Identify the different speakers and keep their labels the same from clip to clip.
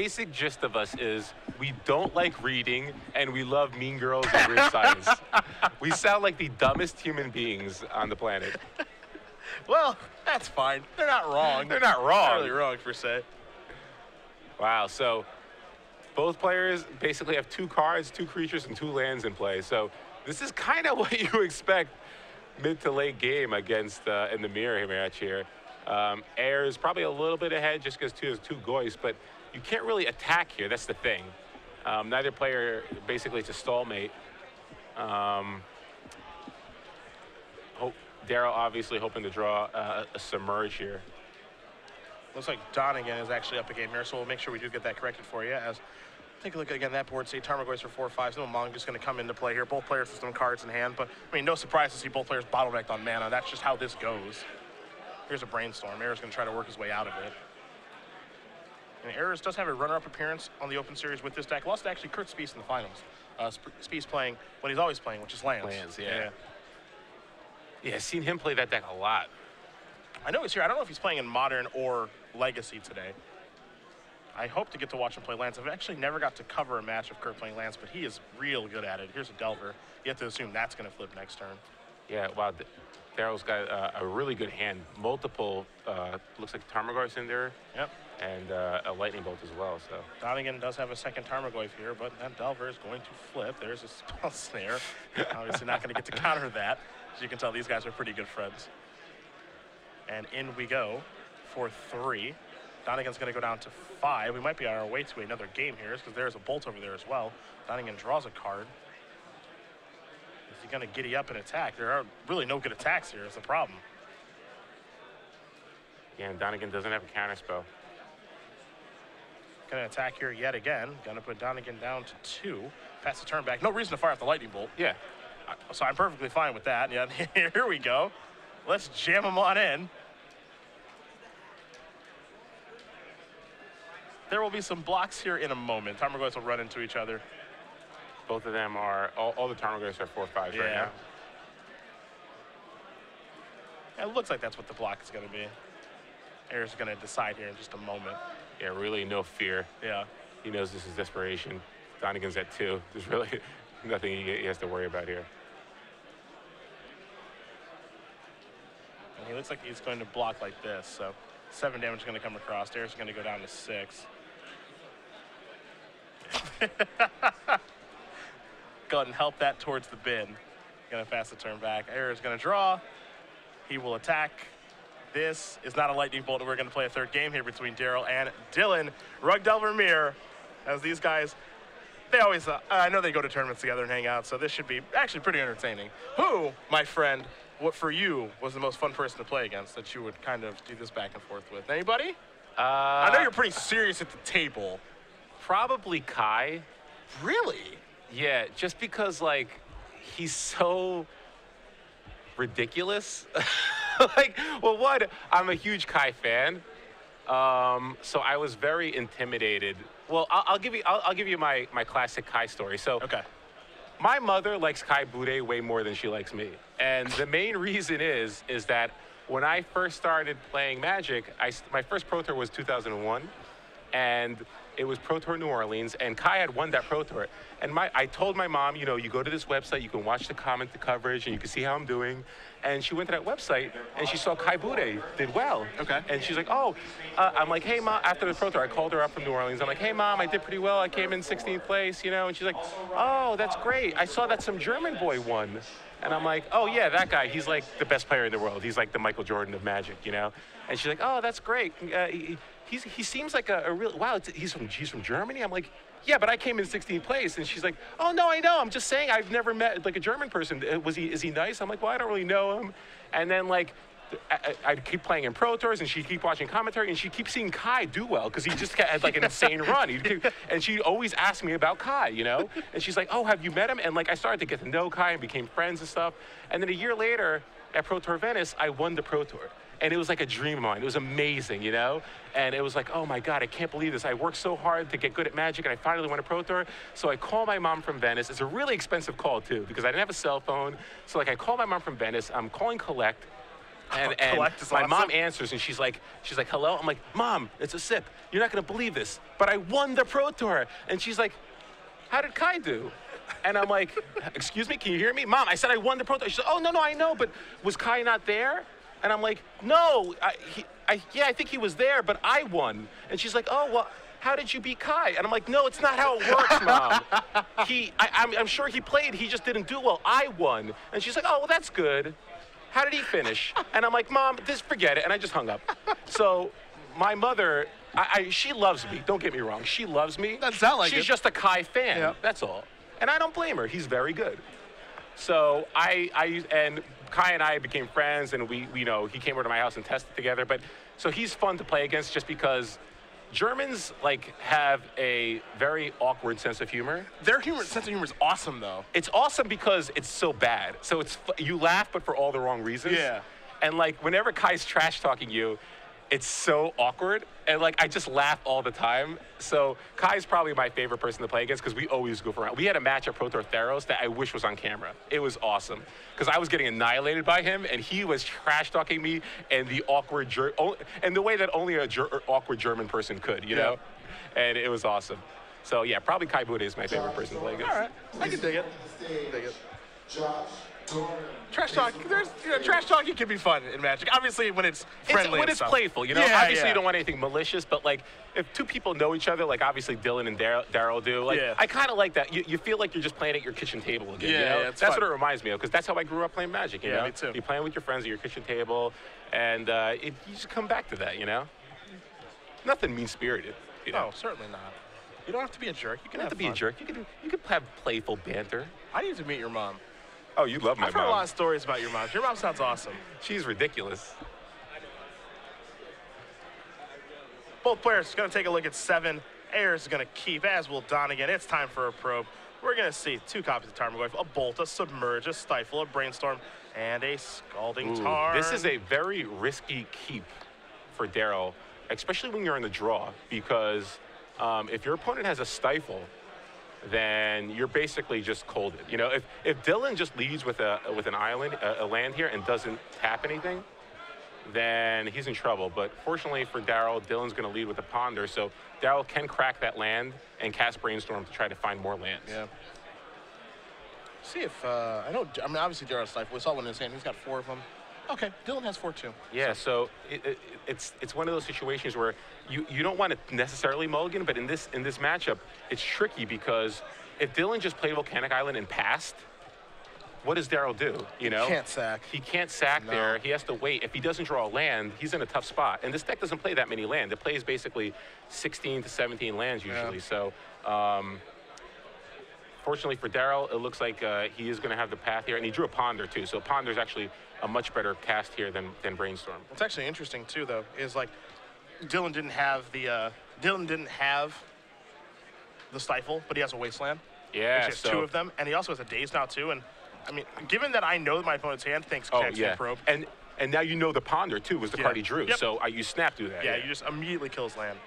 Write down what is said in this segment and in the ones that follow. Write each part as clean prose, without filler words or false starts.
Speaker 1: basic gist of us is we don't like reading and we love Mean Girls and weird science. We sound like the dumbest human beings on the planet.
Speaker 2: Well, that's fine. They're not wrong.
Speaker 1: They're not wrong.
Speaker 2: Not really wrong, per se.
Speaker 1: Wow, so both players basically have 2 cards, 2 creatures, and 2 lands in play. So this is kind of what you expect mid to late game against in the mirror match here. Ayers probably a little bit ahead just because 2 has 2 Goys, but you can't really attack here. That's the thing. Neither player, basically, it's a stalemate. Daryl obviously hoping to draw a submerge here.
Speaker 2: Looks like Donigan is actually up a game here, so we'll make sure we do get that corrected for you. As take a look again, that board, say Tarmogoyfs for 4/5. No Mongoose going to come into play here. Both players with some cards in hand, but I mean, no surprise to see both players bottlenecked on mana. That's just how this goes. Here's a brainstorm. Ayers going to try to work his way out of it. And Ayers does have a runner-up appearance on the Open Series with this deck. Lost to actually Kurt Spies in the finals. Spies playing what he's always playing, which is lands.
Speaker 1: Lands, yeah. Yeah, I've seen him play that deck a lot.
Speaker 2: I know he's here. I don't know if he's playing in Modern or Legacy today. I hope to get to watch him play lands. I've actually never got to cover a match of Kurt playing lands, but he is real good at it. Here's a Delver. You have to assume that's going to flip next turn.
Speaker 1: Yeah, wow. Daryl's got a really good hand. Multiple, looks like Tarmogoyfs in there.
Speaker 2: Yep.
Speaker 1: And a Lightning Bolt as well. So
Speaker 2: Donigan does have a second Tarmogoyf here, but that Delver is going to flip. There's a spell snare. Obviously not going to get to counter that. As you can tell, these guys are pretty good friends. And in we go for 3. Donigan's going to go down to 5. We might be on our way to another game here because there's a Bolt over there as well. Donigan draws a card. Is he going to giddy up and attack? There are really no good attacks here is the problem.
Speaker 1: Yeah, and Donigan doesn't have a counter spell.
Speaker 2: Going to attack here yet again. Going to put Donigan down to 2. Pass the turn back. No reason to fire off the Lightning Bolt.
Speaker 1: Yeah.
Speaker 2: So I'm perfectly fine with that. Yeah, here we go. Let's jam them on in. There will be some blocks here in a moment. Tarmogoyfs will run into each other.
Speaker 1: Both of them are, all the Tarmogoyfs are 4/5 right now.
Speaker 2: Yeah, it looks like that's what the block is going to be. Ayers is going to decide here in just a moment.
Speaker 1: Yeah, really no fear.
Speaker 2: Yeah.
Speaker 1: He knows this is desperation. Donigan's at 2. There's really nothing he has to worry about here.
Speaker 2: And he looks like he's going to block like this, so 7 damage is going to come across. Ayers is going to go down to 6. Go ahead and help that towards the bin. Going to pass the turn back. Ayers is going to draw. He will attack. This is not a Lightning Bolt, and we're going to play a 3rd game here between Daryl and Dylan. Rug Delver Mirror, as these guys, they always, I know they go to tournaments together and hang out, so this should be actually pretty entertaining. Who, my friend, what for you was the most fun person to play against that you would kind of do this back and forth with? Anybody? I know you're pretty serious at the table.
Speaker 1: Probably Kai.
Speaker 2: Really?
Speaker 1: Yeah, just because, like, he's so ridiculous. Like, well, one, I'm a huge Kai fan, so I was very intimidated. Well, I'll give you my classic Kai story. So,
Speaker 2: okay.
Speaker 1: My mother likes Kai Bude way more than she likes me, and the main reason is that when I first started playing Magic, my first Pro Tour was 2001, and it was Pro Tour New Orleans, and Kai had won that Pro Tour. And I told my mom, you know, you go to this website, you can watch the coverage, and you can see how I'm doing. And she went to that website, and she saw Kai Bude did well.
Speaker 2: Okay.
Speaker 1: And she's like, oh, I'm like, hey, Mom, after the Pro Tour, I called her up from New Orleans. I'm like, hey, Mom, I did pretty well. I came in 16th place, you know. And she's like, oh, that's great. I saw that some German boy won. And I'm like, oh, yeah, that guy, he's like the best player in the world. He's like the Michael Jordan of Magic, you know. And she's like, oh, that's great. He seems like a real, wow, he's from Germany? I'm like, yeah, but I came in 16th place. And she's like, oh, no, I know. I'm just saying I've never met, like, a German person. Is he nice? I'm like, well, I don't really know him. And then, like, I'd keep playing in Pro Tours, and she'd keep watching commentary, and she'd keep seeing Kai do well because he just had, like, an insane run. And she'd always ask me about Kai, you know? And she's like, oh, have you met him? And, like, I started to get to know Kai and became friends and stuff. And then a year later, at Pro Tour Venice, I won the Pro Tour. And it was like a dream of mine. It was amazing, you know? And it was like, oh my God, I can't believe this. I worked so hard to get good at Magic, and I finally won a Pro Tour. So I call my mom from Venice. It's a really expensive call, too, because I didn't have a cell phone. So, like, I call my mom from Venice. I'm calling Collect. And my mom answers, and she's like, hello? I'm like, Mom, it's a sip. You're not going to believe this. but I won the Pro Tour. And she's like, how did Kai do? And I'm like, excuse me, can you hear me? Mom, I said I won the Pro Tour. She said, oh, no, I know, but was Kai not there? And I'm like, no, yeah, I think he was there, but I won. And she's like, oh, well, how did you beat Kai? And I'm like, no, it's not how it works, Mom. I'm sure he played, he just didn't do well. I won. And she's like, oh, well, that's good. How did he finish? And I'm like, Mom, just forget it. And I just hung up. So my mother, she loves me. Don't get me wrong. She loves me.
Speaker 3: Doesn't sound like
Speaker 1: She's just a Kai fan. Yeah. That's all. And I don't blame her. He's very good. So and Kai and I became friends, and we you know, he came over to my house and tested together. But so he's fun to play against just because Germans like have a very awkward sense of humor.
Speaker 2: Their sense of humor is awesome, though.
Speaker 1: It's awesome because it's so bad. So you laugh, but for all the wrong reasons.
Speaker 2: Yeah.
Speaker 1: And like whenever Kai's trash talking you, it's so awkward, and like I just laugh all the time. So Kai's probably my favorite person to play against because we always goof around. We had a match at Pro Tour Theros that I wish was on camera. It was awesome because I was getting annihilated by him, and he was trash talking me and the awkward and the way that only a awkward German person could, you know. And it was awesome. So yeah, probably Kai Buda is my favorite person to play against.
Speaker 2: All right, I can dig it. Trash talk. Trash talking can be fun in Magic. Obviously, when it's friendly,
Speaker 1: when it's playful, you know.
Speaker 2: Yeah,
Speaker 1: obviously, you don't want anything malicious, but like if two people know each other, like obviously Dylan and Daryl do. Like I kind of like that. You feel like you're just playing at your kitchen table again.
Speaker 2: Yeah,
Speaker 1: you know?
Speaker 2: yeah,
Speaker 1: that's what it reminds me of because that's how I grew up playing Magic. You know,
Speaker 2: me too.
Speaker 1: You're playing with your friends at your kitchen table, and you just come back to that. You know, nothing mean-spirited. You know?
Speaker 2: No, certainly not. You don't have to be a jerk. You can
Speaker 1: have to be a jerk. You can have playful banter.
Speaker 2: I need to meet your mom.
Speaker 1: Oh, you love my mom.
Speaker 2: I've heard a lot of stories about your mom. Your mom sounds awesome.
Speaker 1: She's ridiculous.
Speaker 2: Both players are going to take a look at 7. Ayers is going to keep, as will Donigan. It's time for a probe. We're going to see 2 copies of Tarmogoyf, a Bolt, a Submerge, a Stifle, a Brainstorm, and a Scalding Tarn.
Speaker 1: This is a very risky keep for Daryl, especially when you're in the draw, because if your opponent has a Stifle, then you're basically just colded. You know, if Dylan just leads with an island, a land here, and doesn't tap anything, then he's in trouble. But fortunately for Daryl, Dylan's going to lead with a Ponder, so Daryl can crack that land and cast Brainstorm to try to find more lands.
Speaker 2: Yeah. See if I mean, obviously Daryl's Stifle. We saw one in his hand. He's got 4 of them. Okay, Dylan has 4 too.
Speaker 1: Yeah, so it's one of those situations where you don't want to necessarily mulligan, but in this matchup, it's tricky because if Dylan just played Volcanic Island and passed, what does Daryl do? You know,
Speaker 2: he can't sack.
Speaker 1: He can't sack there. He has to wait. If he doesn't draw a land, he's in a tough spot. And this deck doesn't play that many lands. It plays basically 16 to 17 lands usually. Yeah. So. Fortunately for Daryl, it looks like he is going to have the path here, and he drew a Ponder too. So Ponder is actually a much better cast here than Brainstorm.
Speaker 2: What's actually interesting too, though, is like Dylan didn't have the Stifle, but he has a Wasteland.
Speaker 1: Yeah,
Speaker 2: which has 2 of them, and he also has a Daze now too. And I mean, given that I know that my opponent's hand thinks Probe,
Speaker 1: and now you know the Ponder too was the card he drew.
Speaker 2: Yep.
Speaker 1: So you snap through that.
Speaker 2: Yeah, you just immediately kill his land.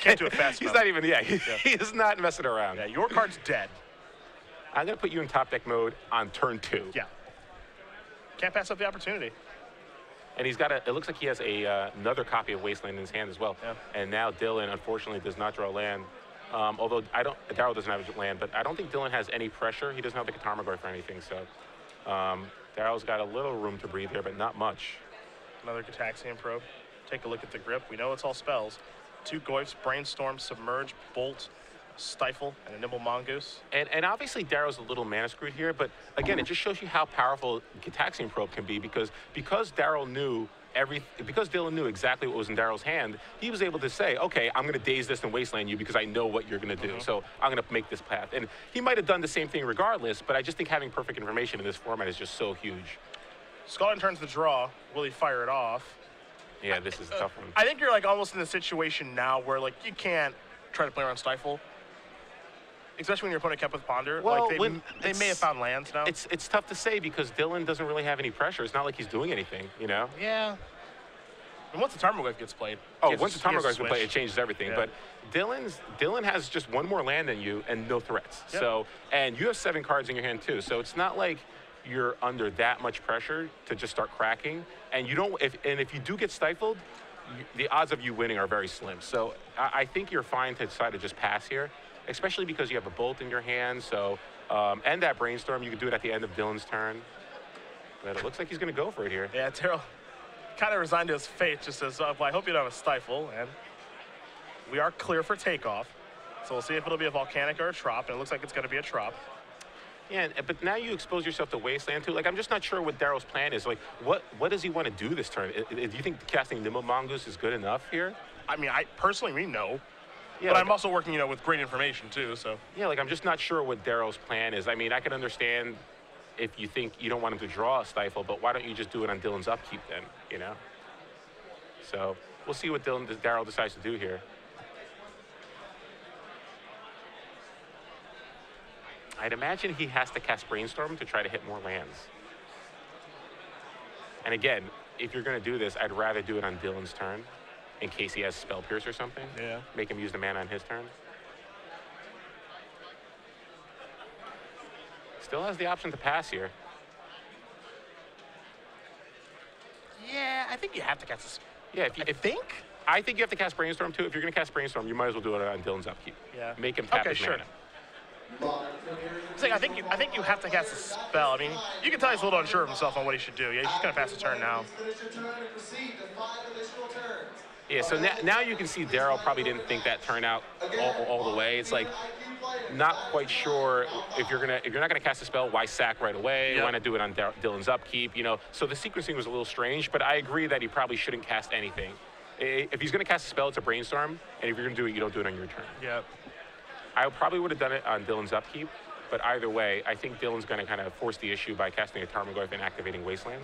Speaker 2: Can't do it fast enough.
Speaker 1: He's not even. He is not messing around.
Speaker 2: Yeah, your card's dead.
Speaker 1: I'm going to put you in top deck mode on turn 2.
Speaker 2: Yeah. Can't pass up the opportunity.
Speaker 1: And he's got it looks like he has another copy of Wasteland in his hand as well. Yeah. And now Dylan, unfortunately, does not draw land. Although Daryl doesn't have a land, but I don't think Dylan has any pressure. He doesn't have the Tarmogoyf or anything, so Daryl's got a little room to breathe here, but not much.
Speaker 2: Another Gitaxian Probe. Take a look at the grip. We know it's all spells. 2 Goyfs, Brainstorm, Submerge, Bolt, Stifle, and a Nimble Mongoose.
Speaker 1: And obviously Daryl's a little mana screwed here, but again, it just shows you how powerful Gitaxian Probe can be because Daryl knew because Dylan knew exactly what was in Daryl's hand, he was able to say, okay, I'm going to daze this and wasteland you because I know what you're going to do. So I'm going to make this path. And he might have done the same thing regardless, but I just think having perfect information in this format is just so huge.
Speaker 2: Scalding turns the draw. Will he fire it off?
Speaker 1: Yeah, this is a tough one.
Speaker 2: I think you're like almost in the situation now where like you can't try to play around Stifle. Especially when your opponent kept with Ponder.
Speaker 1: Well,
Speaker 2: like they may have found lands now.
Speaker 1: It's tough to say because Dylan doesn't really have any pressure. It's not like he's doing anything, you know?
Speaker 2: Yeah. And once the Tarmogoyf gets played.
Speaker 1: Once the Tarmogoyf gets played, it changes everything. Yeah. But Dylan has just 1 more land than you and no threats. Yep. So, and you have 7 cards in your hand too. So it's not like you're under that much pressure to just start cracking. And you don't if you do get stifled, the odds of you winning are very slim. So I think you're fine to decide to just pass here, especially because you have a bolt in your hand. So, and that brainstorm, you can do it at the end of Dylan's turn. But it looks like he's going to go for it here.
Speaker 2: Yeah, Daryl kind of resigned to his fate, just says, well, I hope you don't have a stifle. And we are clear for takeoff. So we'll see if it'll be a volcanic or a trop, and it looks like it's going to be a trop.
Speaker 1: Yeah, but now you expose yourself to wasteland too. Like, I'm just not sure what Daryl's plan is. Like, what does he want to do this turn? Do you think casting Nimble Mongoose is good enough here?
Speaker 2: I mean, personally, no.
Speaker 1: Yeah,
Speaker 2: but
Speaker 1: like,
Speaker 2: I'm also working, with great information too, so.
Speaker 1: Yeah, like, I'm just not sure what Daryl's plan is. I mean, I can understand if you think you don't want him to draw a stifle, but why don't you just do it on Dylan's upkeep then, So we'll see what Daryl decides to do here. I'd imagine he has to cast Brainstorm to try to hit more lands. And again, if you're going to do this, I'd rather do it on Dylan's turn in case he has Spell Pierce or something.
Speaker 2: Yeah.
Speaker 1: Make him use the mana on his turn. Still has the option to pass here.
Speaker 2: Yeah, I think you have to cast this.
Speaker 1: Yeah, I think you have to cast Brainstorm too. If you're going to cast Brainstorm, you might as well do it on Dylan's upkeep.
Speaker 2: Yeah.
Speaker 1: Make him tap his
Speaker 2: sure.
Speaker 1: mana.
Speaker 2: I think you have to cast a spell. I mean, you can tell he's a little unsure of himself on what he should do. Yeah, he's just gonna pass the turn now.
Speaker 1: Yeah, so now you can see Daryl probably didn't think that turn out all the way. It's like not quite sure if you're not gonna cast a spell, why sack right away?
Speaker 2: Yep.
Speaker 1: Why not do it on Dylan's upkeep? So the sequencing was a little strange, but I agree that he probably shouldn't cast anything. If he's gonna cast a spell, it's a Brainstorm, and if you're gonna do it, you don't do it on your turn.
Speaker 2: Yep.
Speaker 1: I probably would have done it on Dylan's upkeep, but either way, I think Dylan's going to kind of force the issue by casting a Tarmogoyf and activating Wasteland.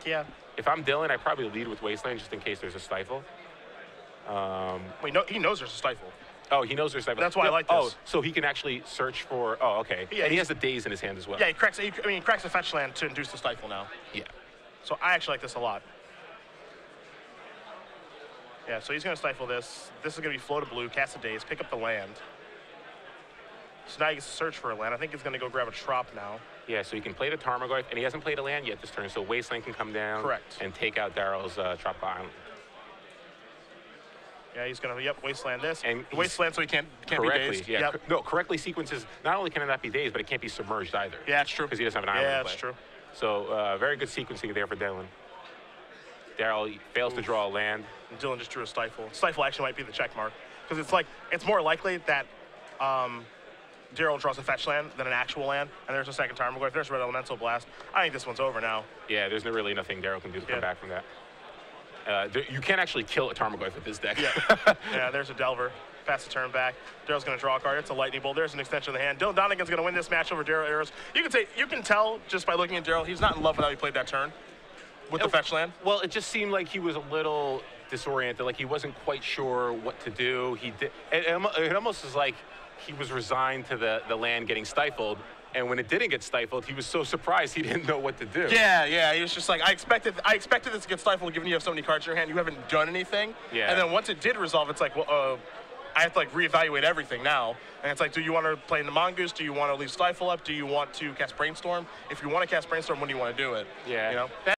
Speaker 2: Yeah.
Speaker 1: If I'm Dylan, I'd probably lead with Wasteland just in case there's a stifle.
Speaker 2: Wait, no, he knows there's a stifle.
Speaker 1: Oh, he knows there's a stifle.
Speaker 2: That's why I like this.
Speaker 1: Oh, so he can actually search for. Oh, okay.
Speaker 2: Yeah,
Speaker 1: and he has the Daze in his hand as well.
Speaker 2: Yeah, he cracks a fetch land to induce the stifle now.
Speaker 1: Yeah.
Speaker 2: So I actually like this a lot. Yeah, so he's going to stifle this. This is going to be flow to blue, cast a Daze, pick up the land. So now he gets to search for a land. I think he's going to go grab a trop now.
Speaker 1: Yeah, so he can play the Tarmogoyf, and he hasn't played a land yet this turn, so Wasteland can come down.
Speaker 2: Correct.
Speaker 1: And take out Daryl's Tropical Island.
Speaker 2: Yeah, he's going to, Wasteland this.
Speaker 1: And
Speaker 2: Wasteland so he can't be dazed.
Speaker 1: Yeah,
Speaker 2: yep.
Speaker 1: No, correctly sequences, not only can it not be dazed, but it can't be submerged either.
Speaker 2: Yeah, that's true.
Speaker 1: Because he doesn't have an island
Speaker 2: Yeah,
Speaker 1: to play.
Speaker 2: that's true.
Speaker 1: So very good sequencing there for Dylan. Daryl fails to draw a land.
Speaker 2: And Dylan just drew a stifle. Stifle actually might be the check mark. Because it's more likely that Daryl draws a fetch land than an actual land, and there's a second Tarmogoyf. There's Red Elemental Blast. I think this one's over now.
Speaker 1: Yeah, there's really nothing Daryl can do to come back from that. You can't actually kill a Tarmogoyf with this deck.
Speaker 2: Yeah, yeah. There's a Delver. Pass the turn back. Daryl's going to draw a card. It's a Lightning Bolt. There's an extension of the hand. Donigan's going to win this match over Daryl Ayers. You can tell just by looking at Daryl, he's not in love with how he played that turn with the fetch land.
Speaker 1: Well, it just seemed like he was a little disoriented, like he wasn't quite sure what to do. It almost was like he was resigned to the land getting stifled, and when it didn't get stifled, he was so surprised he didn't know what to do.
Speaker 2: Yeah, he was just like, I expected this to get stifled given you have so many cards in your hand, you haven't done anything.
Speaker 1: Yeah.
Speaker 2: And then once it did resolve, it's like, well, I have to reevaluate everything now. And it's like, do you want to play in the Mongoose? Do you want to leave Stifle up? Do you want to cast Brainstorm? If you want to cast Brainstorm, when do you want to do it?
Speaker 1: Yeah.